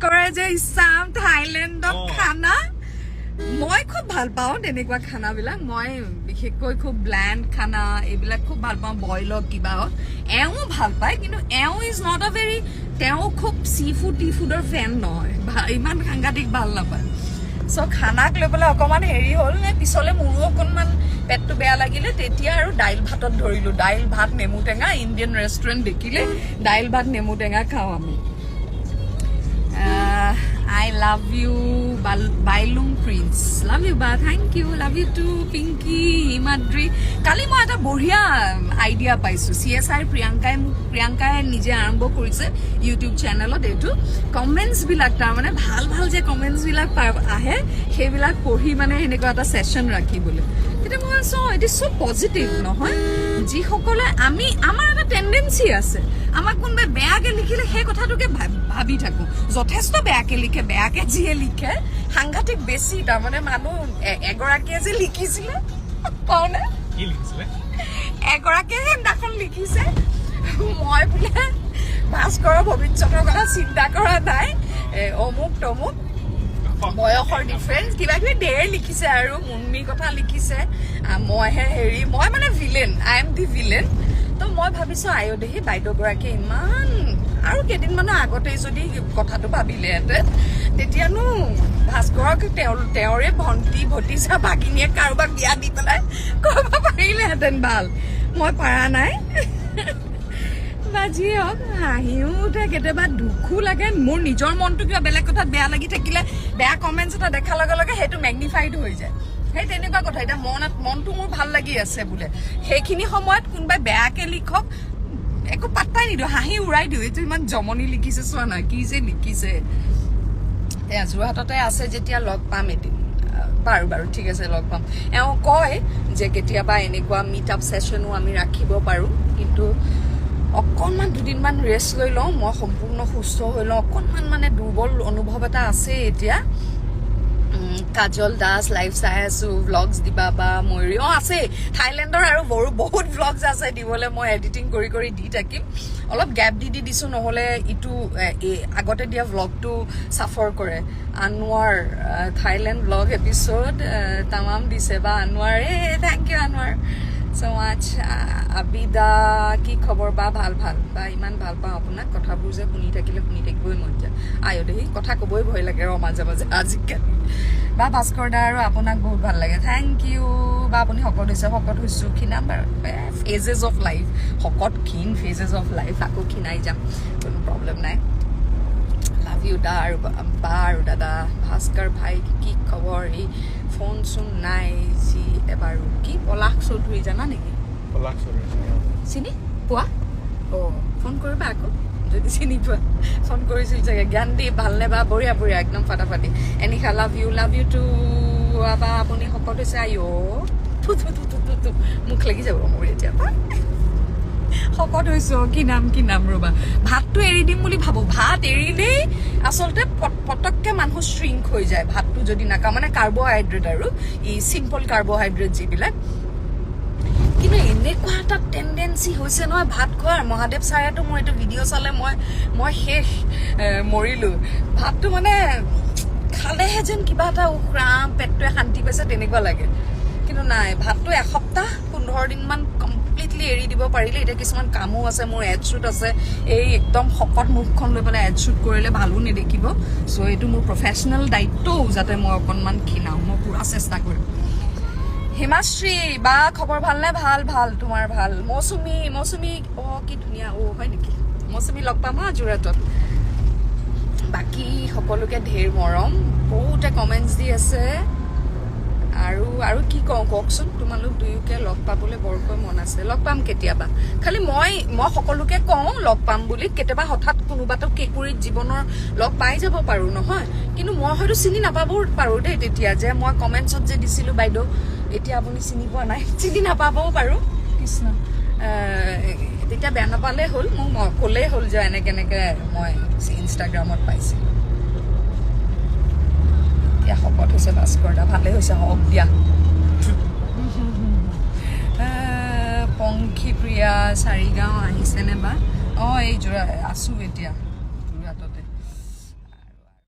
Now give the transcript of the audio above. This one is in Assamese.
কৰে যে ইছাম থাইলেণ্ডত খানা মই খুব ভাল পাওঁ তেনেকুৱা খানাবিলাক মই বিশেষকৈ খুব ব্লেণ্ড খানা এইবিলাক খুব ভাল পাওঁ বইলক কিবা হওক এওঁ ভাল পায় কিন্তু এওঁ ইজ নট আ ভেৰি তেওঁ খুব চি ফুড টি ফুডৰ ফেন নহয় ইমান সাংঘাতিক ভাল নাপায় চ' খানাক লৈ পেলাই অকণমান হেৰি হ'ল নে পিছলৈ মোৰো অকণমান পেটটো বেয়া লাগিলে তেতিয়া আৰু দাইল ভাতত ধৰিলোঁ দাইল ভাত নেমু টেঙা ইণ্ডিয়ান ৰেষ্টুৰেণ্ট দেখিলে দাইল ভাত নেমু টেঙা খাওঁ আমি I love you, Bailung Prince. Love you, ba. Thank you. Love you too, Pinky, Himadri. Kali mo ata bohia idea paisu. CSI Priyanka nije arambo korise YouTube channel ot etu. Comments bilak tar mane bhal je comments bilak ahe, he bilak pohi mane heneko ata session rakhi bole. Tete mo so it is so positive no hoy. Ji hokole ami amar eta tendency ase. Amak kunbe beage likhile he kotha toke bhabi thaku. Jothesto beage likhe বেয়াকে যিয়ে লিখে সাংঘাতিক বেছি তাৰ মানে মানুহ এগৰাকীয়ে যে লিখিছিলে কোনে কি লিখিছিলে এগৰাকীয়ে দেখোন লিখিছে মই বোলে ভাস্কৰৰ ভৱিষ্যতৰ কথা চিন্তা কৰা নাই অমুক তমুক বয়সৰ ডিফাৰেন্স কিবা কিবি ঢেৰ লিখিছে আৰু মুন্মিৰ কথা লিখিছে মইহে হেৰি মই মানে villain I am the villain তো মই ভাবিছো আয়ো দেহি বাইদেউগৰাকীয়ে ইমান আৰু কেইদিনমানৰ আগতে যদি কথাটো ভাবিলেহেঁতেন তেতিয়ানো ভাস্কৰক তেওঁৰে ভণ্টি ভতিজা ভাগিনীয়ে কাৰোবাক বিয়া দি পেলাই ক'ব পাৰিলেহেঁতেন ভাল মই পৰা নাই বা যি হওক হাঁহিও উঠে কেতিয়াবা দুখো লাগে মোৰ নিজৰ মনটো কিবা বেলেগ কথাত বেয়া লাগি থাকিলে বেয়া কমেণ্টছ এটা দেখাৰ লগে লগে সেইটো মেগনিফাইড হৈ যায় সেই তেনেকুৱা কথা এতিয়া মনটো মোৰ ভাল লাগি আছে বোলে সেইখিনি সময়ত কোনোবাই বেয়াকে লিখক একো পাত্তাই নিদিওঁ হাঁহি উৰাই দিওঁ এইটো ইমান জমনি লিখিছে চোৱা নাই কি যে লিখিছে যোৰহাটতে আছে যেতিয়া লগ পাম এদিন বাৰু ঠিক আছে লগ পাম এওঁ কয় যে কেতিয়াবা এনেকুৱা মিট আপ ছেশ্যনো আমি ৰাখিব পাৰোঁ কিন্তু অকণমান দুদিনমান ৰেষ্ট লৈ লওঁ মই সম্পূৰ্ণ সুস্থ হৈ লওঁ অকণমান মানে দুৰ্বল অনুভৱ এটা আছে এতিয়া কাজল দাস লাইভ চাই আছো ভ্লগছ দিবা বা ময়ূৰীও আছে থাইলেণ্ডৰ আৰু বহুত ভ্লগছ আছে দিবলৈ মই এডিটিং কৰি দি থাকিম অলপ গেপ দি দিছোঁ নহ'লে ইটো আগতে দিয়া ভ্লগটো চাফৰ কৰে আনোৱাৰ থাইলেণ্ড ভ্লগ এপিছ'ড তামাম দিছে বা আনোৱাৰ থেংক ইউ আনোৱাৰ চ' মাছ আবিদা কি খবৰ বা ভাল বা ইমান ভাল পাওঁ আপোনাক কথাবোৰ যে শুনি থাকিবই মন যায় আয়ো দেহি কথা ক'বই ভয় লাগে ৰ মাজে মাজে আজিকালি বা ভাস্কৰ দা আৰু আপোনাক বহুত ভাল লাগে থেংক ইউ বা আপুনি শকত হৈছোঁ ক্ষীণাম বাৰু ফেজেছ অফ লাইফ শকত ক্ষীণ ফেজেছ অফ লাইফ আকৌ ক্ষীণাই যাম কোনো প্ৰব্লেম নাই লাভ ইউ দা আৰু বা আৰু দাদা ভাস্কৰ ভাই কি খবৰ এই ফোন চোন নাই যি এবাৰো কি পলাশ চৌধুৰী জানা নেকি পলাশ চৌধুৰী চিনি পোৱা ফোন কৰিবা আকৌ যদি চিনি পোৱা ফোন কৰিছিল চাগে জ্ঞান দি ভালনে বা বঢ়িয়া একদম ফাটাফাটি এনিশা লাভ ইউ টু বা আপুনি শকত হৈছে আইঅ মুখ লাগি যাব মোৰ এতিয়া শকত হৈছোঁ কি নাম ৰ'বা ভাতটো এৰি দিম বুলি ভাবোঁ ভাত এৰিলেই আচলতে পটককৈ মানুহ শ্ৰিংক হৈ যায় ভাতটো যদি নাখাওঁ মানে কাৰ্বহাইড্ৰেট আৰু ই চিম্পল কাৰ্বহাইড্ৰেট যিবিলাক কিন্তু এনেকুৱা এটা টেণ্ডেঞ্চি হৈছে নহয় ভাত খোৱাৰ মহাদেৱ ছাৰেতো মোৰ এইটো ভিডিঅ' চালে মই শেষ মৰিলোঁ ভাতটো মানে খালেহে যেন কিবা এটা উখৰাম পেটটোৱে শান্তি পাইছে তেনেকুৱা লাগে কিন্তু নাই ভাতটো এসপ্তাহ 15 দিনমান কমপ্লিটলি এৰি দিব পাৰিলে এতিয়া কিছুমান কামো আছে মোৰ এড শ্বুট আছে এই একদম শকত মুখখন লৈ পেলাই এড শ্বুট কৰিলে ভালো নেদেখিব চ' এইটো মোৰ প্ৰফেচনেল দায়িত্বও যাতে মই অকণমান ক্ষীণাওঁ মই পুৰা চেষ্টা কৰিম হিমাশ্ৰী বা খবৰ ভালনে ভাল তোমাৰ ভাল মৌচুমী কি ধুনীয়া হয় নেকি মৌচুমী লগ পাম যোৰহাটত বাকী সকলোকে ঢেৰ মৰম বহুতে কমেণ্টছ দি আছে আৰু কি কওঁ কওকচোন তোমালোক দুয়োকে লগ পাবলৈ বৰকৈ মন আছে লগ পাম কেতিয়াবা খালি মই সকলোকে কওঁ লগ পাম বুলি কেতিয়াবা হঠাৎ কোনোবাটো কেঁকুৰিত জীৱনৰ লগ পাই যাব পাৰোঁ নহয় কিন্তু মই হয়তো চিনি নাপাবও পাৰোঁ দেই তেতিয়া যে মই কমেণ্টছত যে দিছিলোঁ বাইদেউ এতিয়া আপুনি চিনি পোৱা নাই চিনি নাপাবও পাৰোঁ কৃষ্ণ তেতিয়া বেয়া নাপালে হ'ল মোক ক'লেই হ'ল যে এনেকৈ মই ইনষ্টাগ্ৰামত পাইছিলোঁ এতিয়া শকত হৈছে ভাস্কৰ দা ভালেই হৈছে হওক দিয়া পংখী প্ৰিয়া চাৰিগাঁও আহিছেনে বা এই যোৰা আছোঁ এতিয়া